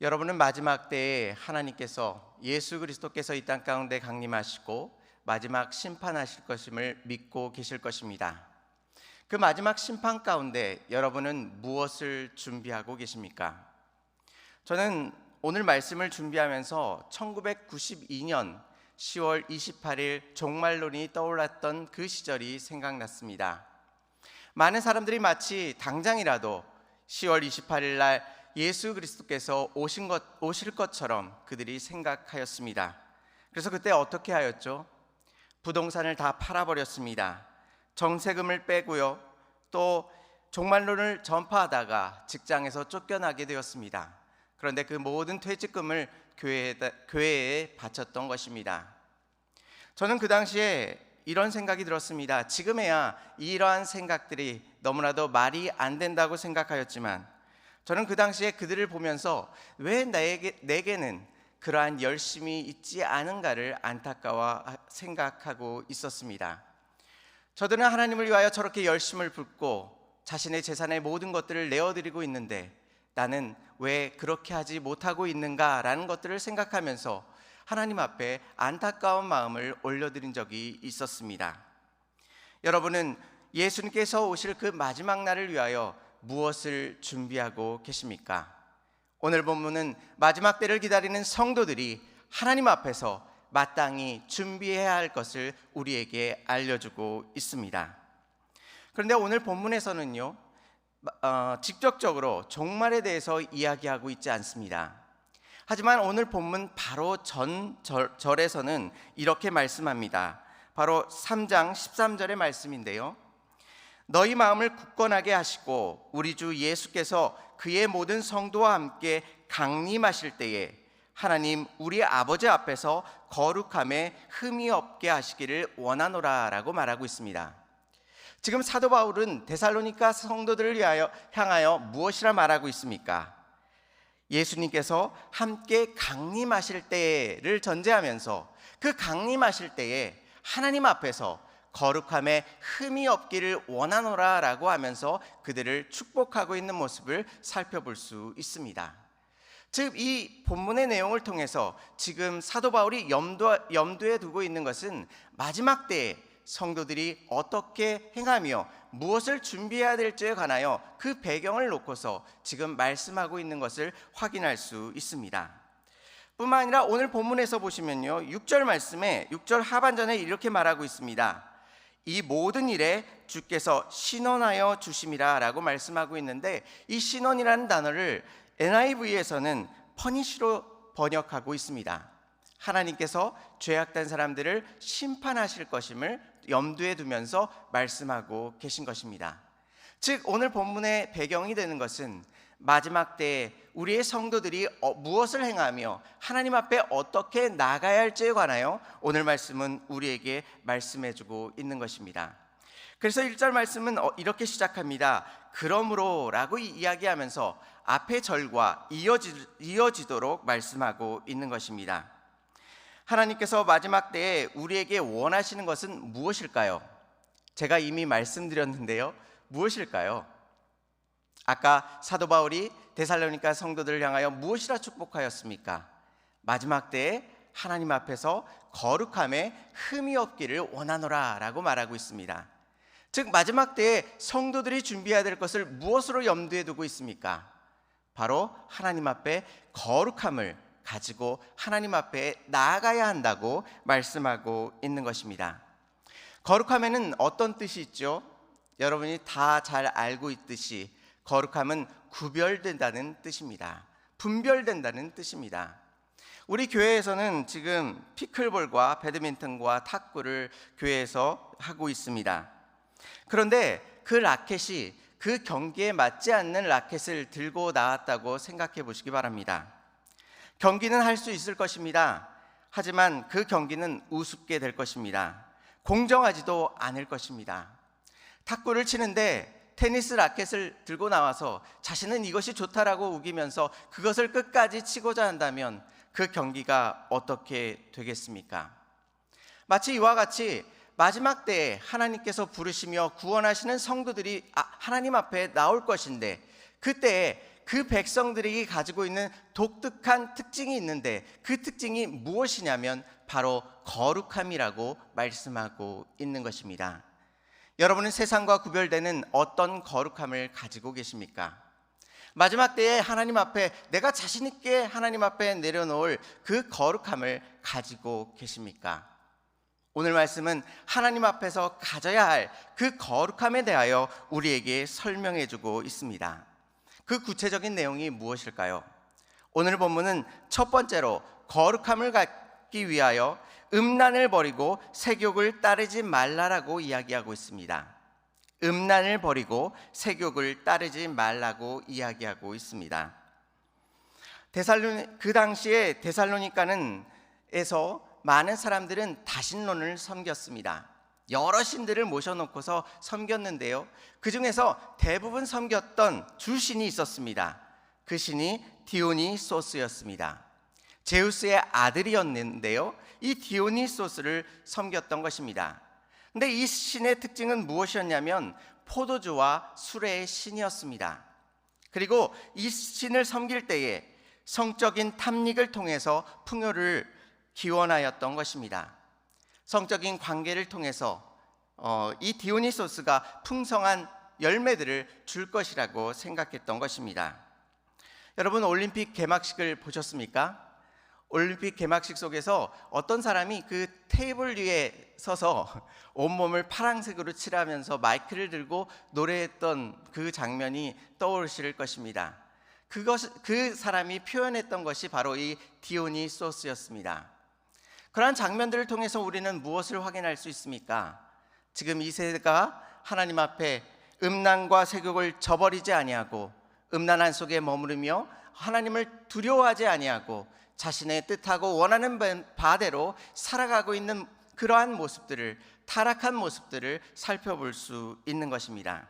여러분은 마지막 때에 하나님께서 예수 그리스도께서 이 땅 가운데 강림하시고 마지막 심판하실 것임을 믿고 계실 것입니다. 그 마지막 심판 가운데 여러분은 무엇을 준비하고 계십니까? 저는 오늘 말씀을 준비하면서 1992년 10월 28일 종말론이 떠올랐던 그 시절이 생각났습니다. 많은 사람들이 마치 당장이라도 10월 28일 날 예수 그리스도께서 오실 것처럼 그들이 생각하였습니다. 그래서 그때 어떻게 하였죠? 부동산을 다 팔아버렸습니다. 정세금을 빼고요. 또 종말론을 전파하다가 직장에서 쫓겨나게 되었습니다. 그런데 그 모든 퇴직금을 교회에 바쳤던 것입니다. 저는 그 당시에 이런 생각이 들었습니다. 지금에야 이러한 생각들이 너무나도 말이 안 된다고 생각하였지만 저는 그 당시에 그들을 보면서 왜 내게는 그러한 열심이 있지 않은가를 안타까워 생각하고 있었습니다. 저들은 하나님을 위하여 저렇게 열심을 붓고 자신의 재산의 모든 것들을 내어드리고 있는데 나는 왜 그렇게 하지 못하고 있는가라는 것들을 생각하면서 하나님 앞에 안타까운 마음을 올려드린 적이 있었습니다. 여러분은 예수님께서 오실 그 마지막 날을 위하여 무엇을 준비하고 계십니까? 오늘 본문은 마지막 때를 기다리는 성도들이 하나님 앞에서 마땅히 준비해야 할 것을 우리에게 알려주고 있습니다. 그런데 오늘 본문에서는요, 직접적으로 종말에 대해서 이야기하고 있지 않습니다. 하지만 오늘 본문 바로 전 절에서는 이렇게 말씀합니다. 바로 3장 13절의 말씀인데요. 너희 마음을 굳건하게 하시고 우리 주 예수께서 그의 모든 성도와 함께 강림하실 때에 하나님 우리 아버지 앞에서 거룩함에 흠이 없게 하시기를 원하노라 라고 말하고 있습니다. 지금 사도 바울은 데살로니가 성도들을 향하여 무엇이라 말하고 있습니까? 예수님께서 함께 강림하실 때를 전제하면서 그 강림하실 때에 하나님 앞에서 거룩함에 흠이 없기를 원하노라 라고 하면서 그들을 축복하고 있는 모습을 살펴볼 수 있습니다. 즉 이 본문의 내용을 통해서 지금 사도 바울이 염두에 두고 있는 것은 마지막 때에 성도들이 어떻게 행하며 무엇을 준비해야 될지에 관하여 그 배경을 놓고서 지금 말씀하고 있는 것을 확인할 수 있습니다. 뿐만 아니라 오늘 본문에서 보시면요, 6절 말씀에 6절 하반전에 이렇게 말하고 있습니다. 이 모든 일에 주께서 신원하여 주심이라 라고 말씀하고 있는데, 이 신원이라는 단어를 NIV에서는 퍼니시로 번역하고 있습니다. 하나님께서 죄악된 사람들을 심판하실 것임을 염두에 두면서 말씀하고 계신 것입니다. 즉 오늘 본문의 배경이 되는 것은 마지막 때에 우리의 성도들이 무엇을 행하며 하나님 앞에 어떻게 나가야 할지에 관하여 오늘 말씀은 우리에게 말씀해주고 있는 것입니다. 그래서 1절 말씀은 이렇게 시작합니다. 그러므로 라고 이야기하면서 앞의 절과 이어지도록 말씀하고 있는 것입니다. 하나님께서 마지막 때에 우리에게 원하시는 것은 무엇일까요? 제가 이미 말씀드렸는데요. 무엇일까요? 아까 사도 바울이 데살로니가 성도들을 향하여 무엇이라 축복하였습니까? 마지막 때에 하나님 앞에서 거룩함에 흠이 없기를 원하노라 라고 말하고 있습니다. 즉 마지막 때에 성도들이 준비해야 될 것을 무엇으로 염두에 두고 있습니까? 바로 하나님 앞에 거룩함을 가지고 하나님 앞에 나아가야 한다고 말씀하고 있는 것입니다. 거룩함에는 어떤 뜻이 있죠? 여러분이 다 잘 알고 있듯이 거룩함은 구별된다는 뜻입니다. 분별된다는 뜻입니다. 우리 교회에서는 지금 피클볼과 배드민턴과 탁구를 교회에서 하고 있습니다. 그런데 그 라켓이 그 경기에 맞지 않는 라켓을 들고 나왔다고 생각해 보시기 바랍니다. 경기는 할 수 있을 것입니다. 하지만 그 경기는 우습게 될 것입니다. 공정하지도 않을 것입니다. 탁구를 치는데 테니스 라켓을 들고 나와서 자신은 이것이 좋다라고 우기면서 그것을 끝까지 치고자 한다면 그 경기가 어떻게 되겠습니까? 마치 이와 같이 마지막 때에 하나님께서 부르시며 구원하시는 성도들이 하나님 앞에 나올 것인데 그때에 그 백성들이 가지고 있는 독특한 특징이 있는데 그 특징이 무엇이냐면 바로 거룩함이라고 말씀하고 있는 것입니다. 여러분은 세상과 구별되는 어떤 거룩함을 가지고 계십니까? 마지막 때에 하나님 앞에 내가 자신 있게 하나님 앞에 내려놓을 그 거룩함을 가지고 계십니까? 오늘 말씀은 하나님 앞에서 가져야 할 그 거룩함에 대하여 우리에게 설명해 주고 있습니다. 그 구체적인 내용이 무엇일까요? 오늘 본문은 첫 번째로 거룩함을 갖기 위하여 음란을 버리고 세욕을 따르지 말라라고 이야기하고 있습니다. 음란을 버리고 세욕을 따르지 말라고 이야기하고 있습니다. 그 당시에 데살로니가에서 많은 사람들은 다신론을 섬겼습니다. 여러 신들을 모셔놓고서 섬겼는데요, 그 중에서 대부분 섬겼던 주신이 있었습니다. 그 신이 디오니소스였습니다. 제우스의 아들이었는데요, 이 디오니소스를 섬겼던 것입니다. 근데 이 신의 특징은 무엇이었냐면 포도주와 술의 신이었습니다. 그리고 이 신을 섬길 때에 성적인 탐닉을 통해서 풍요를 기원하였던 것입니다. 성적인 관계를 통해서 이 디오니소스가 풍성한 열매들을 줄 것이라고 생각했던 것입니다. 여러분, 올림픽 개막식을 보셨습니까? 올림픽 개막식 속에서 어떤 사람이 그 테이블 위에 서서 온몸을 파란색으로 칠하면서 마이크를 들고 노래했던 그 장면이 떠오르실 것입니다. 그 사람이 표현했던 것이 바로 이 디오니소스였습니다. 그러한 장면들을 통해서 우리는 무엇을 확인할 수 있습니까? 지금 이 세대가 하나님 앞에 음란과 세욕을 저버리지 아니하고 음란한 속에 머무르며 하나님을 두려워하지 아니하고 자신의 뜻하고 원하는 바대로 살아가고 있는 그러한 모습들을, 타락한 모습들을 살펴볼 수 있는 것입니다.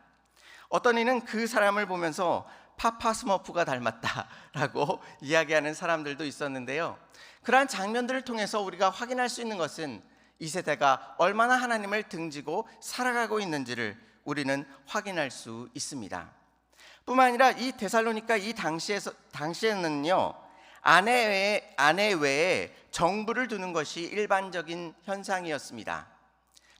어떤 이는 그 사람을 보면서 파파 스머프가 닮았다라고 이야기하는 사람들도 있었는데요, 그러한 장면들을 통해서 우리가 확인할 수 있는 것은 이 세대가 얼마나 하나님을 등지고 살아가고 있는지를 우리는 확인할 수 있습니다. 뿐만 아니라 이 데살로니가 이 당시에는요, 아내 외에 정부를 두는 것이 일반적인 현상이었습니다.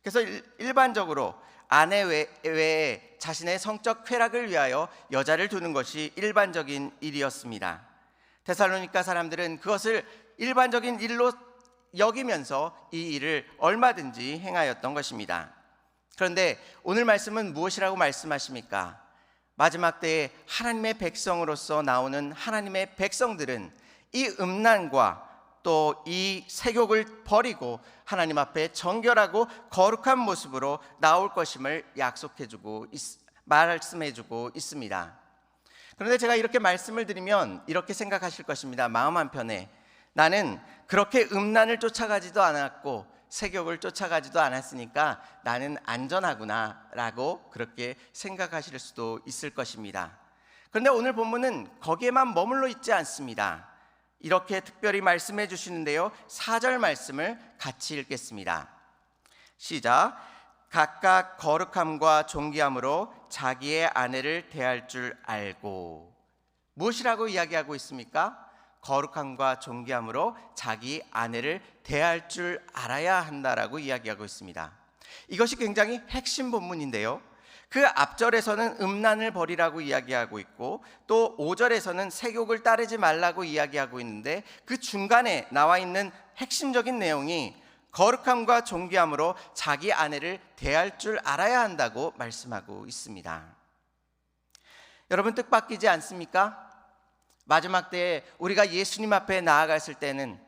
그래서 일반적으로 아내 외에 자신의 성적 쾌락을 위하여 여자를 두는 것이 일반적인 일이었습니다. 데살로니가 사람들은 그것을 일반적인 일로 여기면서 이 일을 얼마든지 행하였던 것입니다. 그런데 오늘 말씀은 무엇이라고 말씀하십니까? 마지막 때에 하나님의 백성으로서 나오는 하나님의 백성들은 이 음란과 또 이 세욕을 버리고 하나님 앞에 정결하고 거룩한 모습으로 나올 것임을 말씀해주고 있습니다. 그런데 제가 이렇게 말씀을 드리면 이렇게 생각하실 것입니다. 마음 한편에 나는 그렇게 음란을 쫓아가지도 않았고 세욕을 쫓아가지도 않았으니까 나는 안전하구나 라고 그렇게 생각하실 수도 있을 것입니다. 그런데 오늘 본문은 거기에만 머물러 있지 않습니다. 이렇게 특별히 말씀해 주시는데요, 4절 말씀을 같이 읽겠습니다. 시작. 각각 거룩함과 존귀함으로 자기의 아내를 대할 줄 알고. 무엇이라고 이야기하고 있습니까? 거룩함과 존귀함으로 자기 아내를 대할 줄 알아야 한다라고 이야기하고 있습니다. 이것이 굉장히 핵심 본문인데요, 그 앞절에서는 음란을 버리라고 이야기하고 있고 또 5절에서는 세욕을 따르지 말라고 이야기하고 있는데 그 중간에 나와 있는 핵심적인 내용이 거룩함과 존귀함으로 자기 아내를 대할 줄 알아야 한다고 말씀하고 있습니다. 여러분, 뜻밖이지 않습니까? 마지막 때에 우리가 예수님 앞에 나아갔을 때는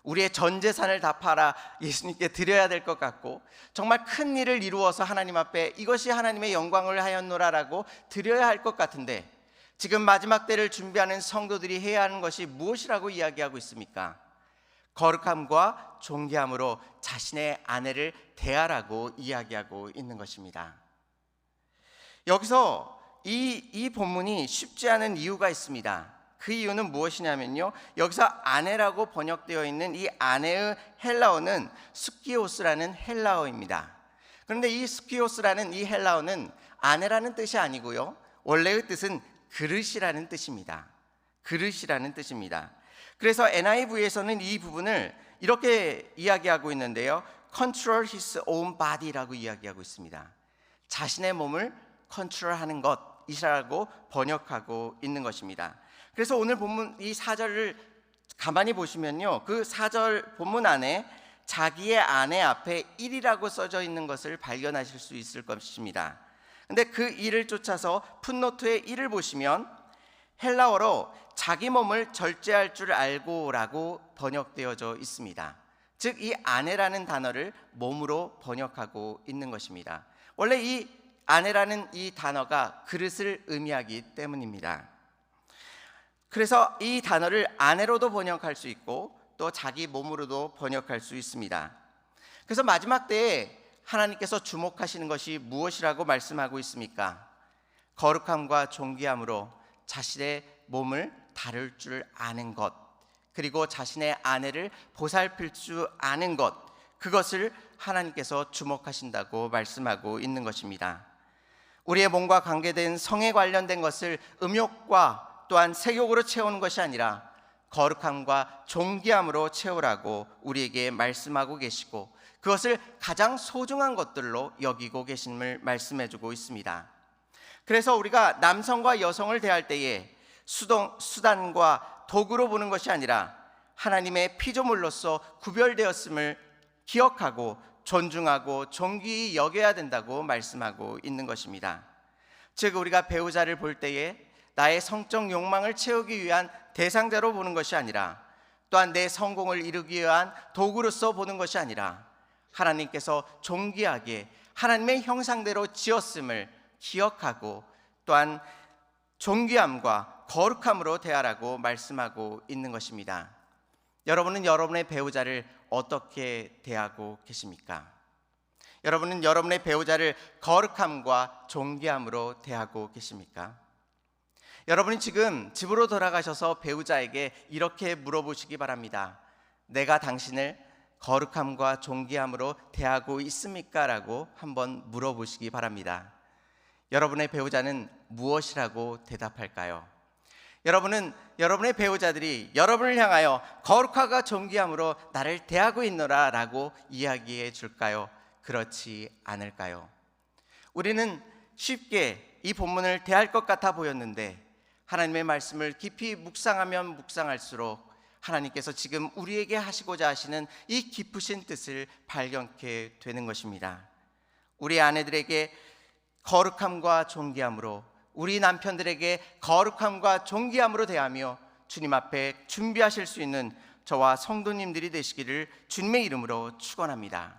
우리의 전 재산을 다 팔아 예수님께 드려야 될 것 같고 정말 큰 일을 이루어서 하나님 앞에 이것이 하나님의 영광을 하였노라라고 드려야 할 것 같은데, 지금 마지막 때를 준비하는 성도들이 해야 하는 것이 무엇이라고 이야기하고 있습니까? 거룩함과 존귀함으로 자신의 아내를 대하라고 이야기하고 있는 것입니다. 여기서 이 본문이 쉽지 않은 이유가 있습니다. 그 이유는 무엇이냐면요, 여기서 아내라고 번역되어 있는 이 아내의 헬라어는 스키오스라는 헬라어입니다. 그런데 이 스키오스라는 이 헬라어는 아내라는 뜻이 아니고요, 원래의 뜻은 그릇이라는 뜻입니다. 그릇이라는 뜻입니다. 그래서 NIV에서는 이 부분을 이렇게 이야기하고 있는데요. Control his own body라고 이야기하고 있습니다. 자신의 몸을 컨트롤하는 것이라고 번역하고 있는 것입니다. 그래서 오늘 본문 이 4절을 가만히 보시면요, 그 4절 본문 안에 자기의 아내 앞에 1이라고 써져 있는 것을 발견하실 수 있을 것입니다. 근데 그 1을 쫓아서 풋노트의 1을 보시면 헬라어로 자기 몸을 절제할 줄 알고라고 번역되어져 있습니다. 즉 이 아내라는 단어를 몸으로 번역하고 있는 것입니다. 원래 이 아내라는 이 단어가 그릇을 의미하기 때문입니다. 그래서 이 단어를 아내로도 번역할 수 있고 또 자기 몸으로도 번역할 수 있습니다. 그래서 마지막 때에 하나님께서 주목하시는 것이 무엇이라고 말씀하고 있습니까? 거룩함과 존귀함으로 자신의 몸을 다룰 줄 아는 것, 그리고 자신의 아내를 보살필 줄 아는 것, 그것을 하나님께서 주목하신다고 말씀하고 있는 것입니다. 우리의 몸과 관계된 성에 관련된 것을 음욕과 또한 색욕으로 채우는 것이 아니라 거룩함과 존귀함으로 채우라고 우리에게 말씀하고 계시고, 그것을 가장 소중한 것들로 여기고 계심을 말씀해주고 있습니다. 그래서 우리가 남성과 여성을 대할 때에 수단과 도구로 보는 것이 아니라 하나님의 피조물로서 구별되었음을 기억하고 존중하고 존귀히 여겨야 된다고 말씀하고 있는 것입니다. 즉 우리가 배우자를 볼 때에 나의 성적 욕망을 채우기 위한 대상자로 보는 것이 아니라, 또한 내 성공을 이루기 위한 도구로서 보는 것이 아니라, 하나님께서 존귀하게 하나님의 형상대로 지었음을 기억하고 또한 존귀함과 거룩함으로 대하라고 말씀하고 있는 것입니다. 여러분은 여러분의 배우자를 어떻게 대하고 계십니까? 여러분은 여러분의 배우자를 거룩함과 존귀함으로 대하고 계십니까? 여러분이 지금 집으로 돌아가셔서 배우자에게 이렇게 물어보시기 바랍니다. 내가 당신을 거룩함과 존귀함으로 대하고 있습니까? 라고 한번 물어보시기 바랍니다. 여러분의 배우자는 무엇이라고 대답할까요? 여러분은 여러분의 배우자들이 여러분을 향하여 거룩함과 존귀함으로 나를 대하고 있노라 라고 이야기해 줄까요? 그렇지 않을까요? 우리는 쉽게 이 본문을 대할 것 같아 보였는데, 하나님의 말씀을 깊이 묵상하면 묵상할수록 하나님께서 지금 우리에게 하시고자 하시는 이 깊으신 뜻을 발견케 되는 것입니다. 우리 아내들에게 거룩함과 존귀함으로, 우리 남편들에게 거룩함과 존귀함으로 대하며 주님 앞에 준비하실 수 있는 저와 성도님들이 되시기를 주님의 이름으로 축원합니다.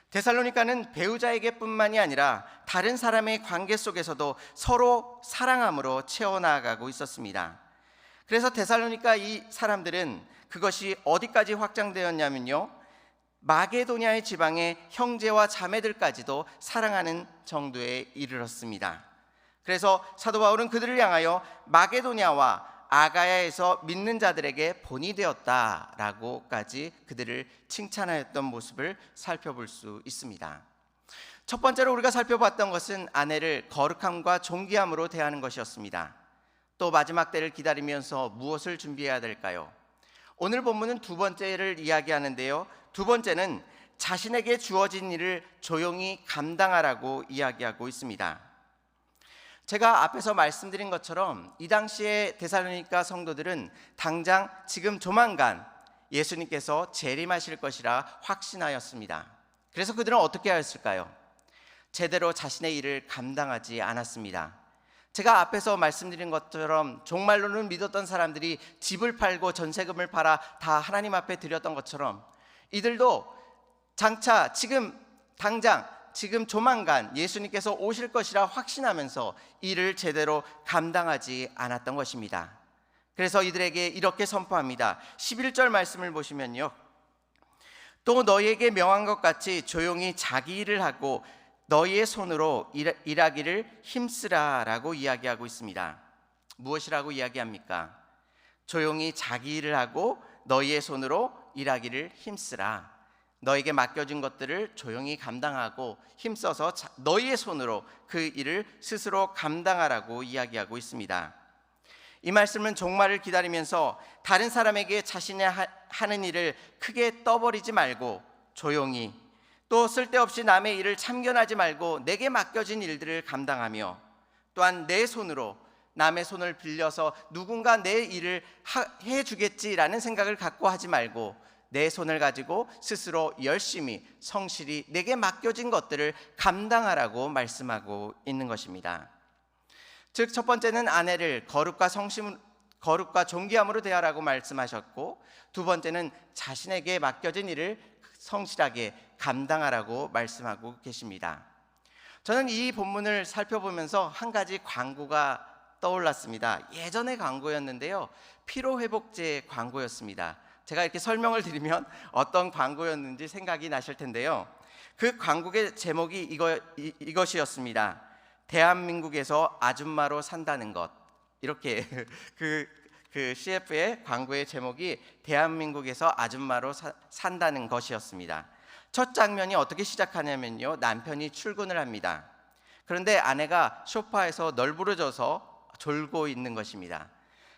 데살로니가는 배우자에게 뿐만이 아니라 다른 사람의 관계 속에서도 서로 사랑함으로 채워나가고 있었습니다. 그래서 데살로니가 이 사람들은 그것이 어디까지 확장되었냐면요, 마게도냐의 지방의 형제와 자매들까지도 사랑하는 정도에 이르렀습니다. 그래서 사도 바울은 그들을 향하여 마게도냐와 아가야에서 믿는 자들에게 본이 되었다라고까지 그들을 칭찬하였던 모습을 살펴볼 수 있습니다. 첫 번째로 우리가 살펴봤던 것은 아내를 거룩함과 존귀함으로 대하는 것이었습니다. 또 마지막 때를 기다리면서 무엇을 준비해야 될까요? 오늘 본문은 두 번째를 이야기하는데요, 두 번째는 자신에게 주어진 일을 조용히 감당하라고 이야기하고 있습니다. 제가 앞에서 말씀드린 것처럼 이 당시에 데살로니가 성도들은 당장 지금 조만간 예수님께서 재림하실 것이라 확신하였습니다. 그래서 그들은 어떻게 하였을까요? 제대로 자신의 일을 감당하지 않았습니다. 제가 앞에서 말씀드린 것처럼 종말로는 믿었던 사람들이 집을 팔고 전세금을 팔아 다 하나님 앞에 드렸던 것처럼 이들도 장차 지금 조만간 예수님께서 오실 것이라 확신하면서 일을 제대로 감당하지 않았던 것입니다. 그래서 이들에게 이렇게 선포합니다. 11절 말씀을 보시면요, 또 너희에게 명한 것 같이 조용히 자기 일을 하고 너희의 손으로 일하기를 힘쓰라 라고 이야기하고 있습니다. 무엇이라고 이야기합니까? 조용히 자기 일을 하고 너희의 손으로 일하기를 힘쓰라. 너에게 맡겨진 것들을 조용히 감당하고 힘써서 너희의 손으로 그 일을 스스로 감당하라고 이야기하고 있습니다. 이 말씀은 종말을 기다리면서 다른 사람에게 자신이 하는 일을 크게 떠버리지 말고 조용히, 또 쓸데없이 남의 일을 참견하지 말고 내게 맡겨진 일들을 감당하며, 또한 내 손으로 남의 손을 빌려서 누군가 내 일을 해주겠지라는 생각을 갖고 하지 말고 내 손을 가지고 스스로 열심히 성실히 내게 맡겨진 것들을 감당하라고 말씀하고 있는 것입니다. 즉, 첫 번째는 아내를 거룩과 존귀함으로 대하라고 말씀하셨고, 두 번째는 자신에게 맡겨진 일을 성실하게 감당하라고 말씀하고 계십니다. 저는 이 본문을 살펴보면서 한 가지 광고가 떠올랐습니다. 예전의 광고였는데요, 피로회복제 광고였습니다. 제가 이렇게 설명을 드리면 어떤 광고였는지 생각이 나실 텐데요, 그 광고의 제목이 이것이었습니다. 대한민국에서 아줌마로 산다는 것. 이렇게 그 CF의 광고의 제목이 대한민국에서 아줌마로 산다는 것이었습니다. 첫 장면이 어떻게 시작하냐면요, 남편이 출근을 합니다. 그런데 아내가 소파에서 널브러져서 졸고 있는 것입니다.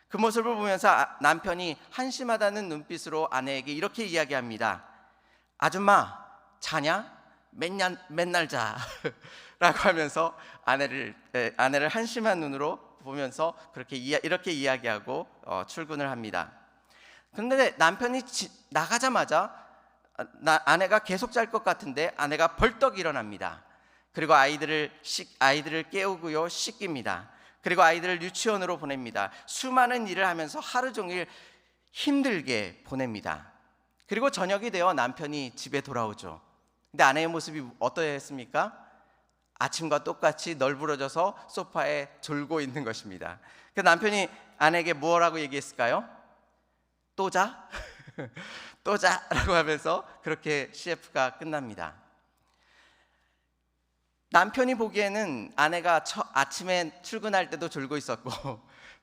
그 모습을 보면서 남편이 한심하다는 눈빛으로 아내에게 이렇게 이야기합니다. 아줌마 자냐? 맨날 자 라고 하면서 아내를 한심한 눈으로 보면서 이렇게 이야기하고 출근을 합니다. 그런데 남편이 나가자마자 아내가 계속 잘 것 같은데 아내가 벌떡 일어납니다. 그리고 아이들을 깨우고요, 씻깁니다. 그리고 아이들을 유치원으로 보냅니다. 수많은 일을 하면서 하루 종일 힘들게 보냅니다. 그리고 저녁이 되어 남편이 집에 돌아오죠. 근데 아내의 모습이 어떠했습니까? 아침과 똑같이 널브러져서 소파에 졸고 있는 것입니다. 그 남편이 아내에게 뭐라고 얘기했을까요? 또 자? 또 자라고 하면서 그렇게 CF가 끝납니다. 남편이 보기에는 아내가 아침에 출근할 때도 졸고 있었고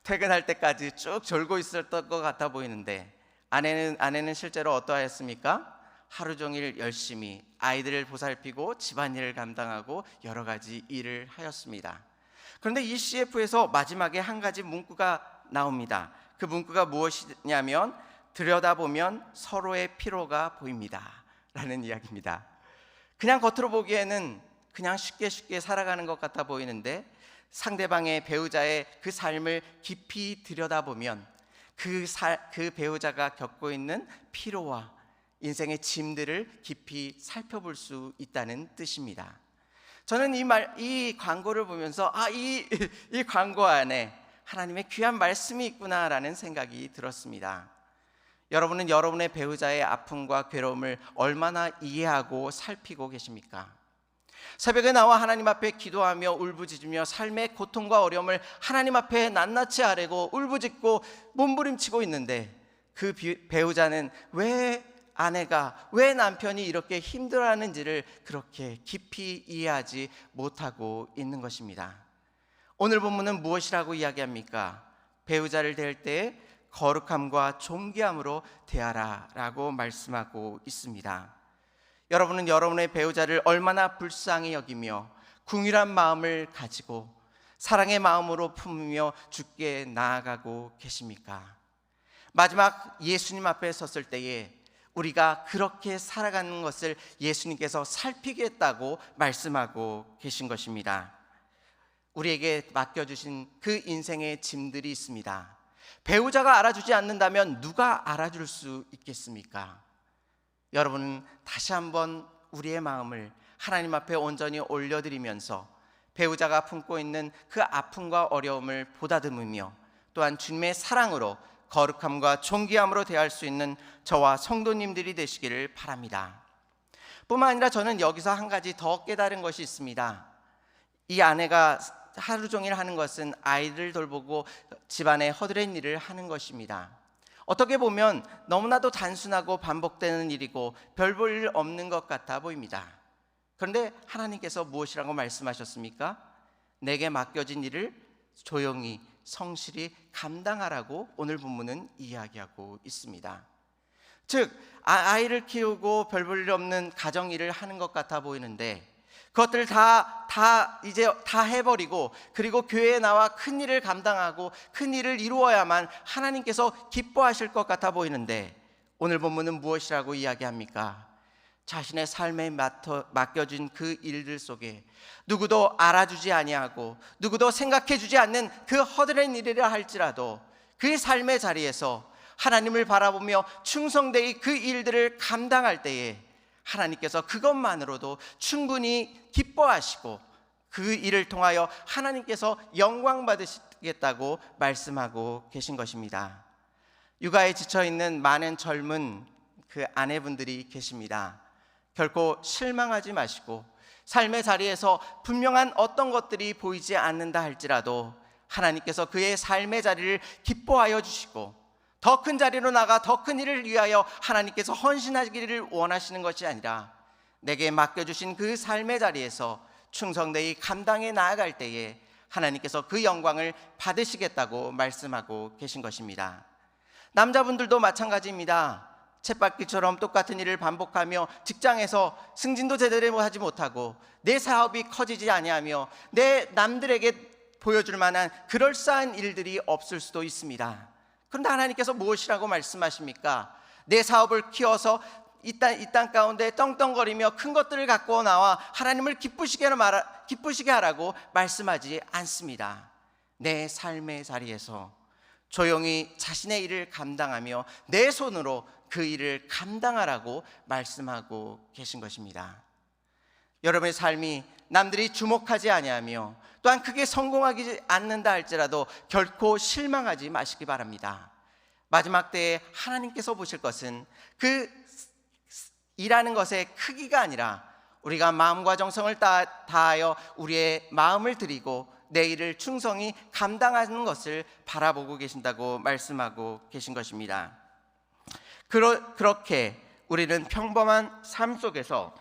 퇴근할 때까지 쭉 졸고 있었던 것 같아 보이는데, 아내는 실제로 어떠하였습니까? 하루 종일 열심히 아이들을 보살피고 집안일을 감당하고 여러 가지 일을 하였습니다. 그런데 이 CF에서 마지막에 한 가지 문구가 나옵니다. 그 문구가 무엇이냐면, 들여다보면 서로의 피로가 보입니다 라는 이야기입니다. 그냥 겉으로 보기에는 그냥 쉽게 살아가는 것 같아 보이는데, 상대방의 배우자의 그 삶을 깊이 들여다보면 그 배우자가 겪고 있는 피로와 인생의 짐들을 깊이 살펴볼 수 있다는 뜻입니다. 저는 이 광고를 보면서 이 광고 안에 하나님의 귀한 말씀이 있구나라는 생각이 들었습니다. 여러분은 여러분의 배우자의 아픔과 괴로움을 얼마나 이해하고 살피고 계십니까? 새벽에 나와 하나님 앞에 기도하며 울부짖으며 삶의 고통과 어려움을 하나님 앞에 낱낱이 아뢰고 울부짖고 몸부림치고 있는데, 그 배우자는 왜 남편이 이렇게 힘들어하는지를 그렇게 깊이 이해하지 못하고 있는 것입니다. 오늘 본문은 무엇이라고 이야기합니까? 배우자를 대할 때에 거룩함과 존귀함으로 대하라 라고 말씀하고 있습니다. 여러분은 여러분의 배우자를 얼마나 불쌍히 여기며 궁휼한 마음을 가지고 사랑의 마음으로 품으며 주께 나아가고 계십니까? 마지막 예수님 앞에 섰을 때에 우리가 그렇게 살아가는 것을 예수님께서 살피겠다고 말씀하고 계신 것입니다. 우리에게 맡겨주신 그 인생의 짐들이 있습니다. 배우자가 알아주지 않는다면 누가 알아줄 수 있겠습니까? 여러분은 다시 한번 우리의 마음을 하나님 앞에 온전히 올려드리면서 배우자가 품고 있는 그 아픔과 어려움을 보다듬으며, 또한 주님의 사랑으로 거룩함과 존귀함으로 대할 수 있는 저와 성도님들이 되시기를 바랍니다. 뿐만 아니라 저는 여기서 한 가지 더 깨달은 것이 있습니다. 이 아내가 하루 종일 하는 것은 아이를 돌보고 집안의 허드렛 일을 하는 것입니다. 어떻게 보면 너무나도 단순하고 반복되는 일이고 별 볼 일 없는 것 같아 보입니다. 그런데 하나님께서 무엇이라고 말씀하셨습니까? 내게 맡겨진 일을 조용히 성실히 감당하라고 오늘 본문은 이야기하고 있습니다. 즉 아이를 키우고 별 볼 일 없는 가정 일을 하는 것 같아 보이는데, 그것들 이제 다 해버리고, 그리고 교회에 나와 큰 일을 감당하고 큰 일을 이루어야만 하나님께서 기뻐하실 것 같아 보이는데, 오늘 본문은 무엇이라고 이야기합니까? 자신의 삶에 맡겨진 그 일들 속에 누구도 알아주지 아니하고 누구도 생각해주지 않는 그 허드렛 일이라 할지라도 그 삶의 자리에서 하나님을 바라보며 충성되이 그 일들을 감당할 때에 하나님께서 그것만으로도 충분히 기뻐하시고 그 일을 통하여 하나님께서 영광 받으시겠다고 말씀하고 계신 것입니다. 육아에 지쳐있는 많은 젊은 그 아내분들이 계십니다. 결코 실망하지 마시고 삶의 자리에서 분명한 어떤 것들이 보이지 않는다 할지라도 하나님께서 그의 삶의 자리를 기뻐하여 주시고 더 큰 자리로 나가 더 큰 일을 위하여 하나님께서 헌신하기를 원하시는 것이 아니라 내게 맡겨주신 그 삶의 자리에서 충성되이 감당해 나아갈 때에 하나님께서 그 영광을 받으시겠다고 말씀하고 계신 것입니다. 남자분들도 마찬가지입니다. 쳇바퀴처럼 똑같은 일을 반복하며 직장에서 승진도 제대로 하지 못하고 내 사업이 커지지 아니하며 내 남들에게 보여줄 만한 그럴싸한 일들이 없을 수도 있습니다. 그런데 하나님께서 무엇이라고 말씀하십니까? 내 사업을 키워서 이 땅 가운데 떵떵거리며 큰 것들을 갖고 나와 하나님을 기쁘시게 하라고 말씀하지 않습니다. 내 삶의 자리에서 조용히 자신의 일을 감당하며 내 손으로 그 일을 감당하라고 말씀하고 계신 것입니다. 여러분의 삶이 남들이 주목하지 아니하며 또한 크게 성공하지 않는다 할지라도 결코 실망하지 마시기 바랍니다. 마지막 때에 하나님께서 보실 것은 그 일하는 것의 크기가 아니라 우리가 마음과 정성을 다하여 우리의 마음을 드리고 내 일을 충성히 감당하는 것을 바라보고 계신다고 말씀하고 계신 것입니다. 그렇게 우리는 평범한 삶 속에서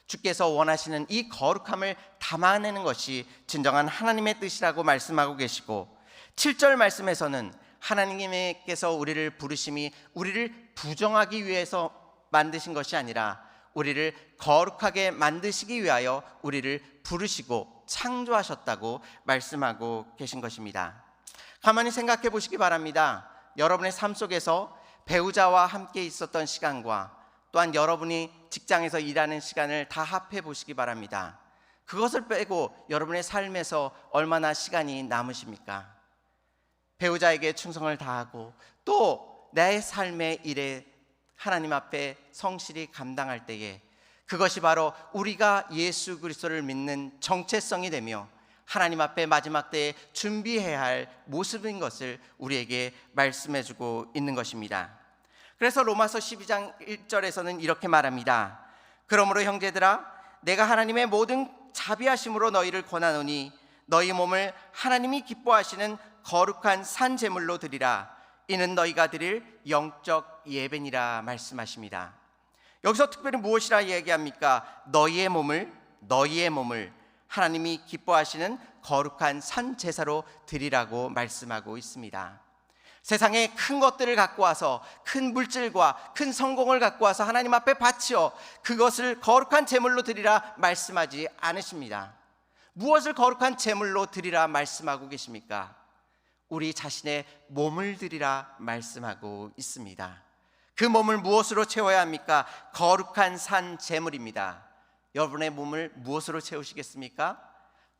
주께서 원하시는 이 거룩함을 담아내는 것이 진정한 하나님의 뜻이라고 말씀하고 계시고, 7절 말씀에서는 하나님께서 우리를 부르심이 우리를 부정하기 위해서 만드신 것이 아니라 우리를 거룩하게 만드시기 위하여 우리를 부르시고 창조하셨다고 말씀하고 계신 것입니다. 가만히 생각해 보시기 바랍니다. 여러분의 삶 속에서 배우자와 함께 있었던 시간과 또한 여러분이 직장에서 일하는 시간을 다 합해 보시기 바랍니다. 그것을 빼고 여러분의 삶에서 얼마나 시간이 남으십니까? 배우자에게 충성을 다하고 또 내 삶의 일에 하나님 앞에 성실히 감당할 때에 그것이 바로 우리가 예수 그리스도를 믿는 정체성이 되며 하나님 앞에 마지막 때에 준비해야 할 모습인 것을 우리에게 말씀해 주고 있는 것입니다. 그래서 로마서 12장 1절에서는 이렇게 말합니다. 그러므로 형제들아, 내가 하나님의 모든 자비하심으로 너희를 권하노니 너희 몸을 하나님이 기뻐하시는 거룩한 산 제물로 드리라. 이는 너희가 드릴 영적 예배니라 말씀하십니다. 여기서 특별히 무엇이라 이야기합니까? 너희의 몸을 하나님이 기뻐하시는 거룩한 산 제사로 드리라고 말씀하고 있습니다. 세상에 큰 것들을 갖고 와서 큰 물질과 큰 성공을 갖고 와서 하나님 앞에 바치어 그것을 거룩한 제물로 드리라 말씀하지 않으십니다. 무엇을 거룩한 제물로 드리라 말씀하고 계십니까? 우리 자신의 몸을 드리라 말씀하고 있습니다. 그 몸을 무엇으로 채워야 합니까? 거룩한 산 제물입니다. 여러분의 몸을 무엇으로 채우시겠습니까?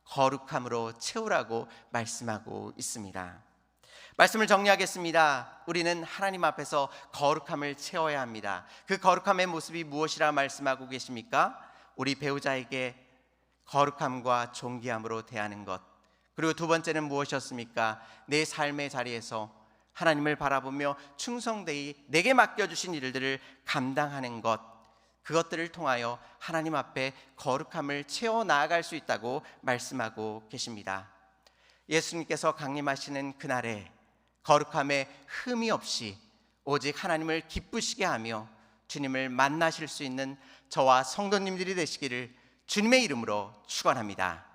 거룩함으로 채우라고 말씀하고 있습니다. 말씀을 정리하겠습니다. 우리는 하나님 앞에서 거룩함을 채워야 합니다. 그 거룩함의 모습이 무엇이라 말씀하고 계십니까? 우리 배우자에게 거룩함과 존귀함으로 대하는 것. 그리고 두 번째는 무엇이었습니까? 내 삶의 자리에서 하나님을 바라보며 충성되이 내게 맡겨주신 일들을 감당하는 것. 그것들을 통하여 하나님 앞에 거룩함을 채워 나아갈 수 있다고 말씀하고 계십니다. 예수님께서 강림하시는 그날에 거룩함에 흠이 없이 오직 하나님을 기쁘시게 하며 주님을 만나실 수 있는 저와 성도님들이 되시기를 주님의 이름으로 축원합니다.